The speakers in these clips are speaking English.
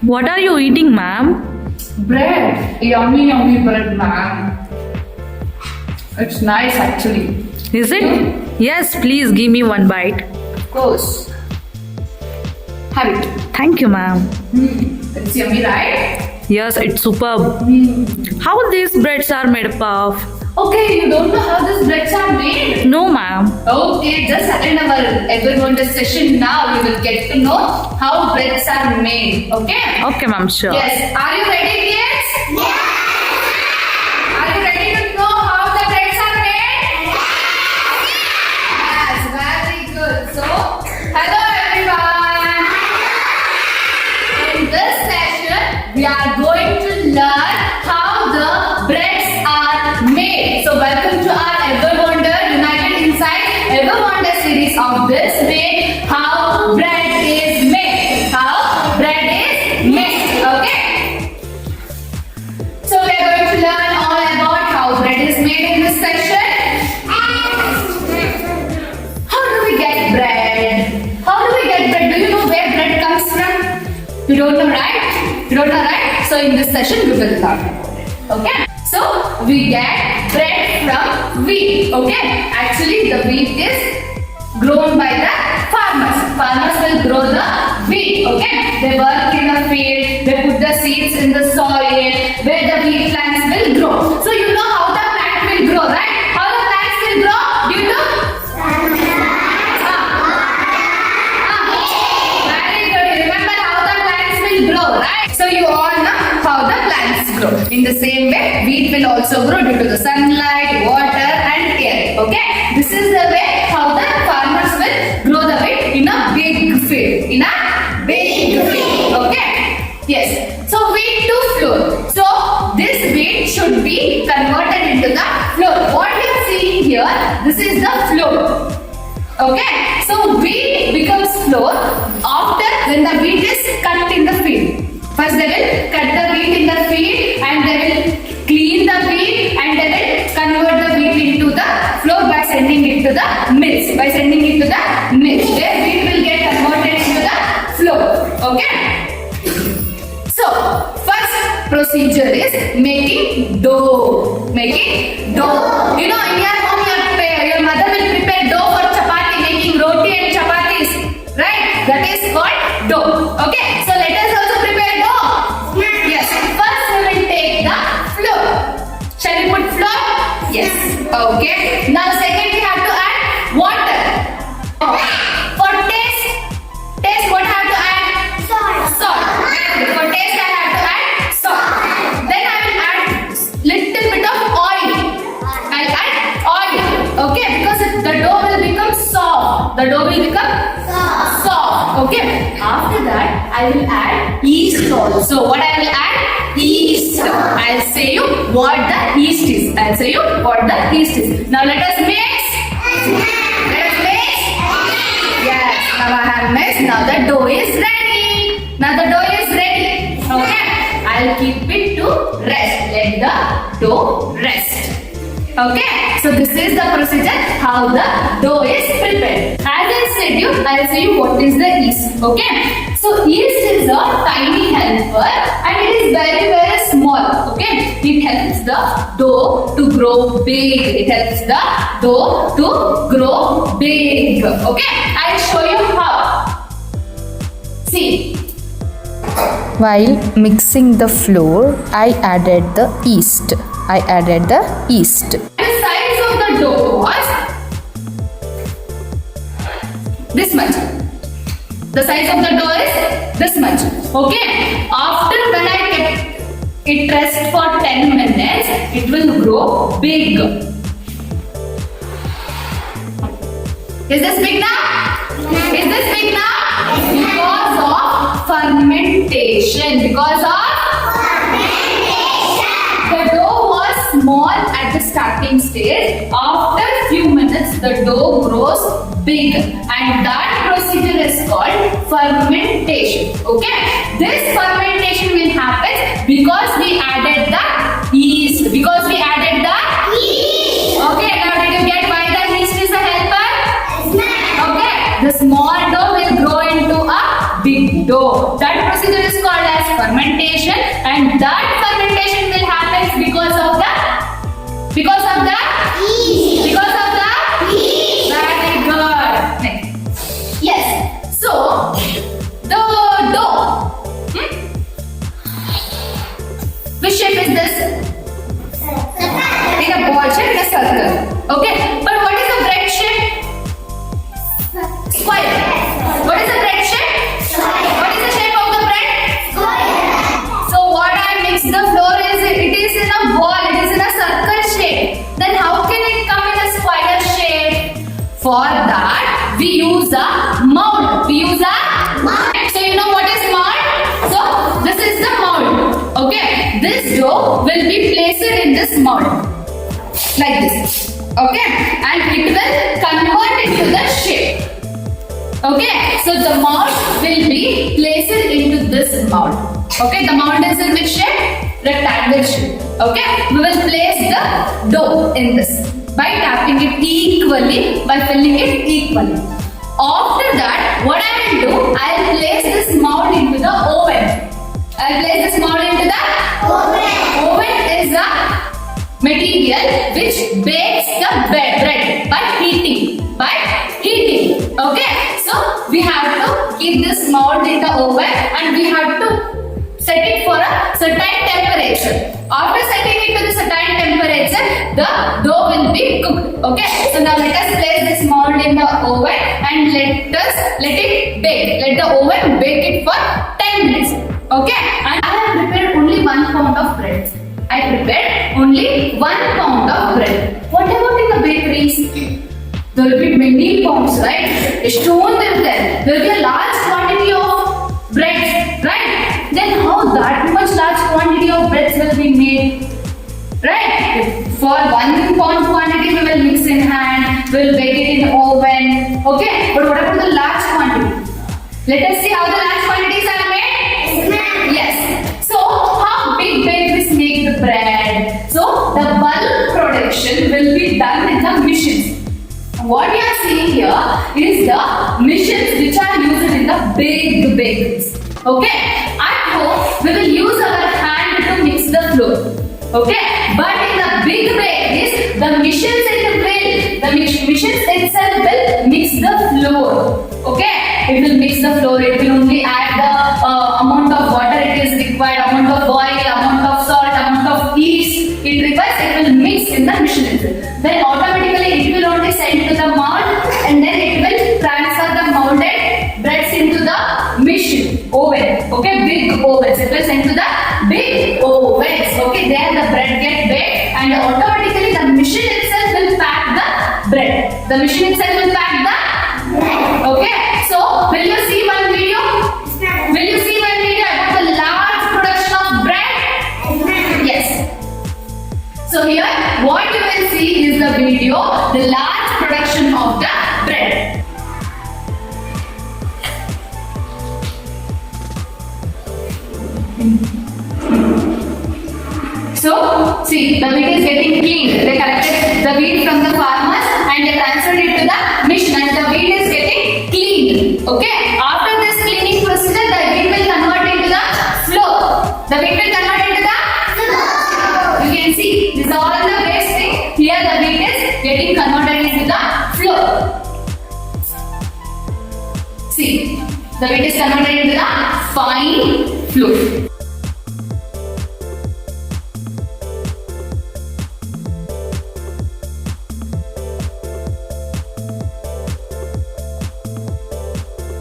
What are you eating, ma'am? Bread. Yummy, yummy bread, ma'am. It's nice actually. Is it? Yes, please give me one bite. Of course. Have it. Thank you, ma'am. It's yummy, right? Yes, it's superb. How these breads are made of? Okay, you don't know how these breads are made? No, ma'am. Okay, just attend our everyone session now. You will get to know how breads are made. Okay? Okay, ma'am, sure. Yes. Are you ready, kids? Yes. Are you ready to know how the breads are made? Yes. Very good. So, hello everyone. In this session, we are going to learn how the breads are made. So, welcome to our Ever Wonder United Inside Ever Wonder series of this way. How bread is made. How bread is made. Okay. So, we are going to learn all about how bread is made in this session. How do we get bread? How do we get bread? Do you know where bread comes from? You don't know, right? You don't know, right? So in this session we will learn about it. Okay? So we get bread from wheat. Okay? Actually the wheat is grown by the farmers. Farmers will grow the wheat. Okay? They work in a field. They put the seeds in the soil where the wheat plants will grow. So you know how the plant will grow, right? How the plants will grow? Due to very good. Remember how the plants will grow, right? So you all know how the plants grow. In the same way, wheat will also grow due to the sunlight, water and air. Okay? This is the way how the farmers will grow the wheat in a big field. In a big field. Okay? Yes. So wheat to flour. So this wheat should be converted into the flour. What you are seeing here, this is the flour. Okay, so wheat becomes flour after when the wheat is cut in the field. First they will cut the wheat in the field and they will clean the wheat and they will convert the wheat into the flour by sending it to the mills. By sending it to the mills where wheat will get converted into the flour. Okay. So first procedure is making dough. Making dough. You know in your home your mother will prepare dough for chapati, making roti and chapatis, right? That is called dough. Okay, so let us also prepare dough. Yes. First we will take the flour. Shall we put flour? Yes. Okay. Now second we have to add water. For taste what have to add? Salt. For taste I have to add salt. Then I will add little bit of oil. I'll add oil. Okay, because the dough will become soft. The dough will become soft. Okay. After that, I will add yeast also. What I will add? Yeast. I'll say you what the yeast is. I'll say you what the yeast is. Now let us mix. Let us mix. Yes. Now I have mixed. Now the dough is ready. Now the dough is ready. Okay. I'll keep it to rest. Let the dough rest. Okay, so this is the procedure how the dough is prepared. As I said you, I'll say you what is the yeast. Okay, so yeast is a tiny helper and it is very small. Okay, it helps the dough to grow big. It helps the dough to grow big. Okay, I'll show you how. See. While mixing the flour, I added the yeast. The size of the dough was this much. The size of the dough is this much. Okay. After when I kept it rest for 10 minutes, it will grow big. Is this big now? Is this big now? Because of fermentation. Because of the dough was small at the starting stage. After few minutes, the dough grows big, and that procedure is called fermentation. Okay, this fermentation will happen because we added the yeast. Because we added the yeast. Okay, now did you get why the yeast is a helper? Okay, the small dough will grow into a big dough. That procedure is called as fermentation. fermentation, and that fermentation will happen because of the yeast. Because of the yeast. Very good. Next. Yes. So the dough. Which shape is this? In a ball shape, in a circle. Okay. But what is the bread shape? Square. What is the bread shape? Square. What is the shape of the bread? Square. So what I mix the flour is, it is in a ball, it is in a circle shape. Then how can it come in a square shape? For that we use a mold. We use a mold. So you know what is mold? So this is the mold. Okay. This dough will be placed in this mold. Like this. Okay. And it will convert into the shape. Okay, so the mold will be placed into this mold. Okay, the mold is in which shape? Rectangle shape. Okay, we will place the dough in this by tapping it equally, by filling it equally. After that, what I will do, I will place this mold into the oven. I will place this mold into the oven. Oven is a material which bakes the bread by heating. Okay, so we have to keep this mold in the oven and we have to set it for a certain temperature. After setting it to the certain temperature, the dough will be cooked. Okay, so now let us place this mold in the oven and let it bake. Let the oven bake it for 10 minutes. Okay, and I have prepared only 1 pound of bread. I prepared only 1 pound of bread. What about in the bakeries? There will be many pounds, right? Stone there will be a large quantity of bread, right? Then how that much large quantity of breads will be made? Right? For 1 pound quantity we will mix in hand, we will bake it in oven. Okay, but what about the large quantity? Let us see how the large quantities are made. Yes. So how big bakeries make the bread? So the bulk production will be done in the machines. What you are seeing here is the machines which are used in the big bakeries. Okay, at home we will use our hand to mix the flour. Okay, but in the big bakeries, the machines itself will mix the flour. Okay, it will mix the flour. It will only add the amount of water it is required, amount of oil, amount of salt, amount of yeast it requires. It will mix in the machine itself. Then automatically it will only send to the mold, and then it will transfer the molded breads into the machine oven. Okay, big ovens. It will send to the big ovens. Okay, there the bread get baked, and automatically the machine itself will pack the bread. The machine itself will pack the bread. Okay, so will you see one video? Will you see one video about the large production of bread? Yes. So here, what you will see is the video, the large production of the bread. So, see, the wheat is getting cleaned. They collected the wheat from the farmers and they transferred it to the machine, and the wheat is getting cleaned. Okay, after this cleaning procedure, the wheat will convert into the flour. The wheat will convert into the flour. You can see, this is all the waste thing. Here the wheat is getting converted into the flour. See, the wheat is converted into the fine flour.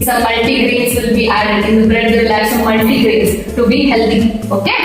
Some multigrains will be added in the bread. They will add some multigrains to be healthy. Okay.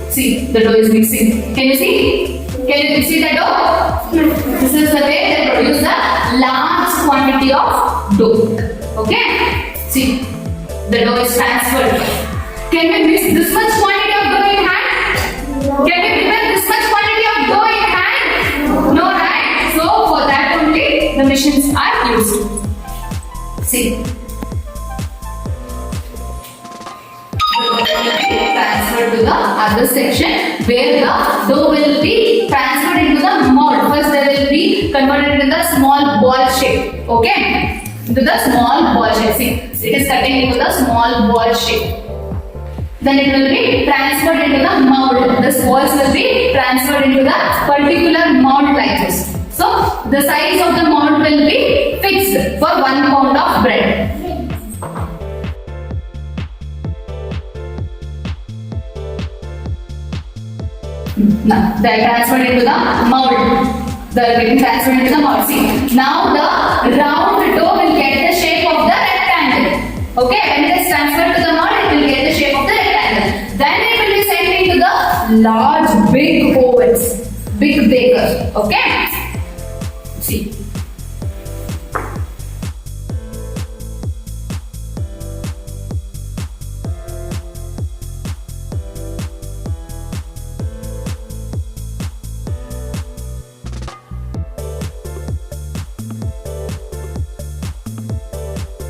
See, the dough is mixing. Can you see? Can you see the dough? This is the way they produce the large quantity of dough. Okay. See, the dough is transferred. Can we mix this much quantity of dough in hand? Can we prepare this much quantity of dough in hand? No, right? So for that only the machines are used. See. Transferred to the other section where the dough will be transferred into the mold. First they will be converted into the small ball shape. Okay, into the small ball shape. See, it is cutting into the small ball shape. then it will be transferred into the mold. The balls will be transferred into the particular mold like this. So the size of the mold will be fixed for 1 pound of bread. Now they are transferred into the mold. They are getting transferred into the mold. See, now the round dough will get the shape of the rectangle. Okay, when it is transferred to the mold, it will get the shape of the rectangle. Then it will be sent into the large, big ovens, big bakers. Okay. See.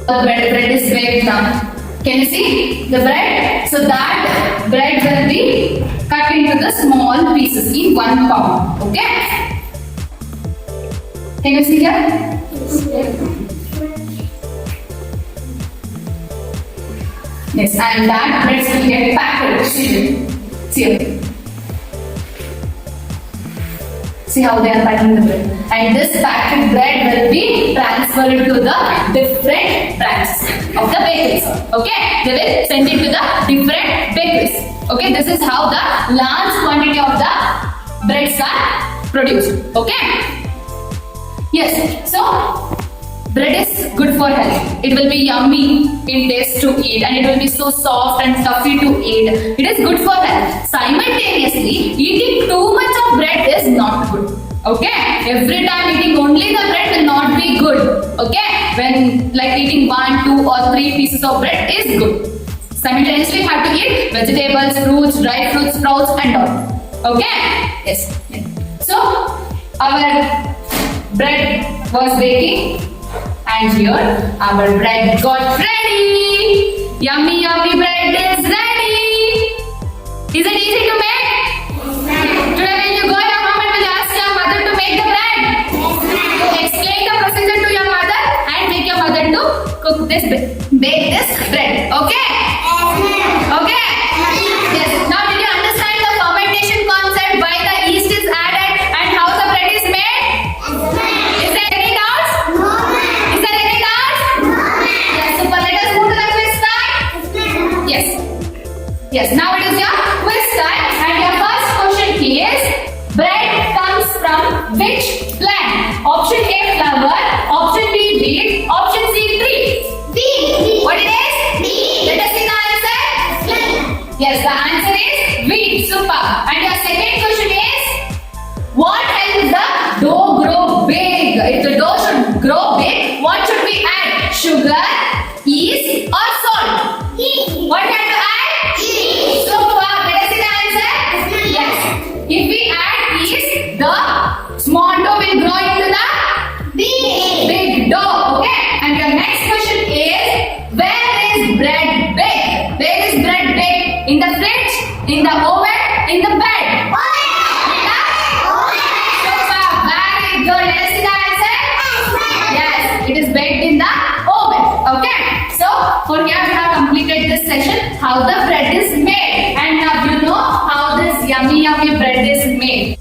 The bread is baked now. Can you see the bread? So that bread will be cut into the small pieces in 1 pound. Okay. Can you see here? Yes, and that bread will get packed. See here. See how they are packing the bread. And this packed bread will be transferred to the different branches of the bakeries. Okay, they will send it to the different bakeries. Okay, this is how the large quantity of the breads are produced. Okay. Yes, so bread is good for health. It will be yummy in taste to eat, and it will be so soft and fluffy to eat. It is good for health. Simultaneously, eating too much of bread is not good. Okay, every time eating only the bread will not be good. Okay, when like eating 1, 2 or 3 pieces of bread is good. Simultaneously, you have to eat vegetables, fruits, dry fruits, sprouts, and all. Okay, yes. So our bread was baking. And here our bread got ready. Yummy, yummy bread is ready. Is it easy to make? Today when you go, your mom will ask your mother to make the bread. You explain the procedure to your mother and make your mother to cook this, bake this bread. Okay? Okay? Yes. Now did you understand the fermentation concept, why the yeast is added and how the bread is made? Is there any doubts? Is there any doubts? Yes, super. Let us move to the quiz time. Yes. Yes, now it is your quiz time and your first question is bread comes from which plant? Option A flower, option B wheat, option C tree. Wheat. What it is? Wheat. Let us see the answer. Yes, the answer is wheat. Super. And your second question is what helps the dough grow big? If the dough should grow big, what should we add? Sugar, yeast or salt? Yeast. What can we add? Yeast. Super. Let us see the answer. Yes. If we add yeast, the small dough will grow into the big dough. Okay. And your next question is where is bread baked? Where is bread baked? In the fridge, in the oven, in the bed? It is baked in the oven. Okay. So for here we have completed this session how the bread is made, and now you know how this yummy bread is made.